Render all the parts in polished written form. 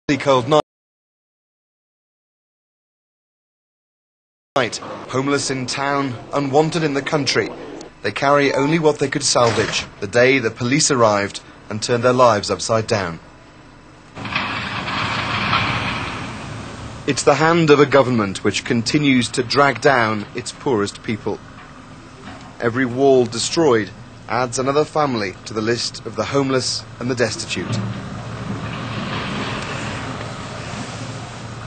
Cold night. Homeless in town, unwanted in the country. They carry only what they could salvage the day the police arrived and turned their lives upside down. It's the hand of a government which continues to drag down its poorest people. Every wall destroyed adds another family to the list of the homeless and the destitute.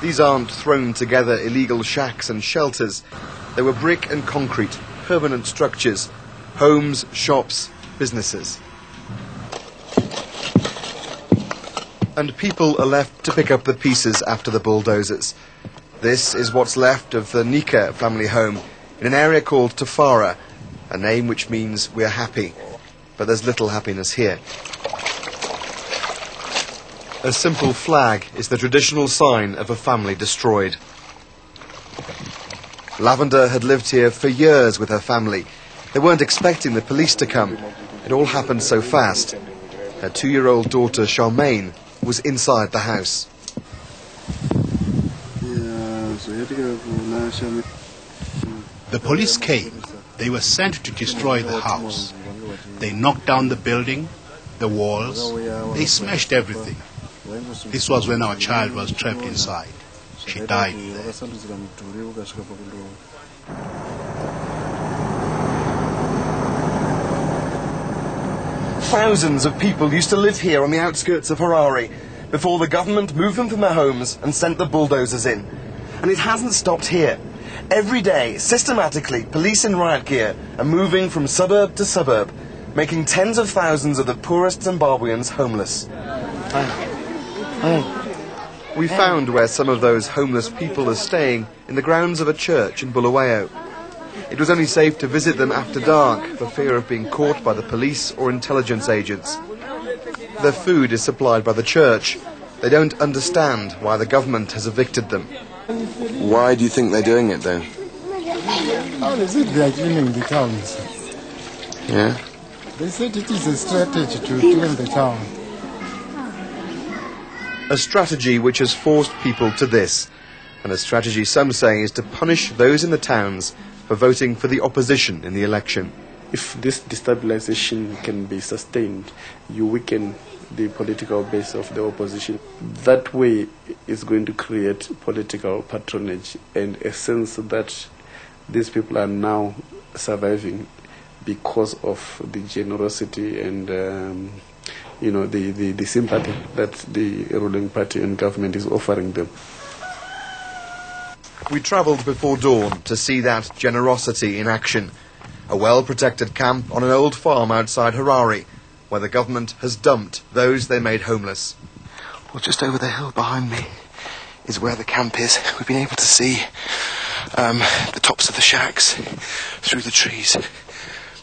These aren't thrown together illegal shacks and shelters. They were brick and concrete, permanent structures, homes, shops, businesses. And people are left to pick up the pieces after the bulldozers. This is what's left of the Nika family home in an area called Tafara, a name which means we're happy. But there's little happiness here. A simple flag is the traditional sign of a family destroyed. Lavender had lived here for years with her family. They weren't expecting the police to come. It all happened so fast. Her 2-year-old daughter, Charmaine, was inside the house. The police came. They were sent to destroy the house. They knocked down the building, the walls. They smashed everything. This was when our child was trapped inside. She died there. Thousands of people used to live here on the outskirts of Harare before the government moved them from their homes and sent the bulldozers in. And it hasn't stopped here. Every day, systematically, police in riot gear are moving from suburb to suburb, making tens of thousands of the poorest Zimbabweans homeless. We found where some of those homeless people are staying in the grounds of a church in Bulawayo. It was only safe to visit them after dark for fear of being caught by the police or intelligence agents. Their food is supplied by the church. They don't understand why the government has evicted them. Why do you think they're doing it, though? How is it they are cleaning the towns? Yeah? They said it is a strategy to clean the town. A strategy which has forced people to this, and a strategy some say is to punish those in the towns for voting for the opposition in the election. If this destabilization can be sustained, you weaken the political base of the opposition. That way is going to create political patronage and a sense that these people are now surviving because of the generosity and the sympathy that the ruling party and government is offering them. We travelled before dawn to see that generosity in action. A well-protected camp on an old farm outside Harare, where the government has dumped those they made homeless. Well, just over the hill behind me is where the camp is. We've been able to see the tops of the shacks through the trees.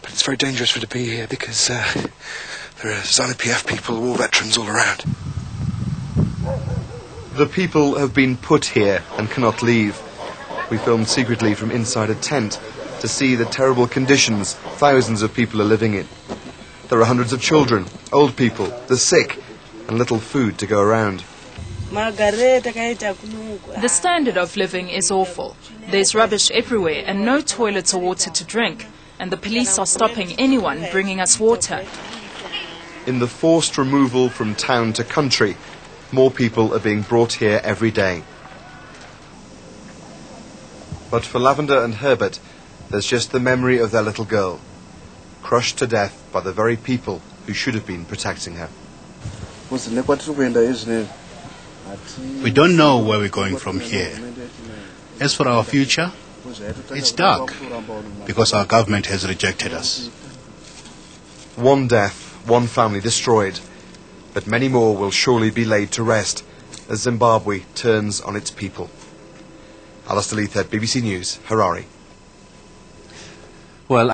But it's very dangerous for it to be here because there are ZANU-PF people, war veterans all around. The people have been put here and cannot leave. We filmed secretly from inside a tent to see the terrible conditions thousands of people are living in. There are hundreds of children, old people, the sick, and little food to go around. The standard of living is awful. There's rubbish everywhere and no toilets or water to drink. And the police are stopping anyone bringing us water. In the forced removal from town to country, more people are being brought here every day. But for Lavender and Herbert, there's just the memory of their little girl, crushed to death by the very people who should have been protecting her. We don't know where we're going from here. As for our future, it's dark because our government has rejected us. One death, one family destroyed, but many more will surely be laid to rest as Zimbabwe turns on its people. Alistair Leithed, BBC News, Harare. Well,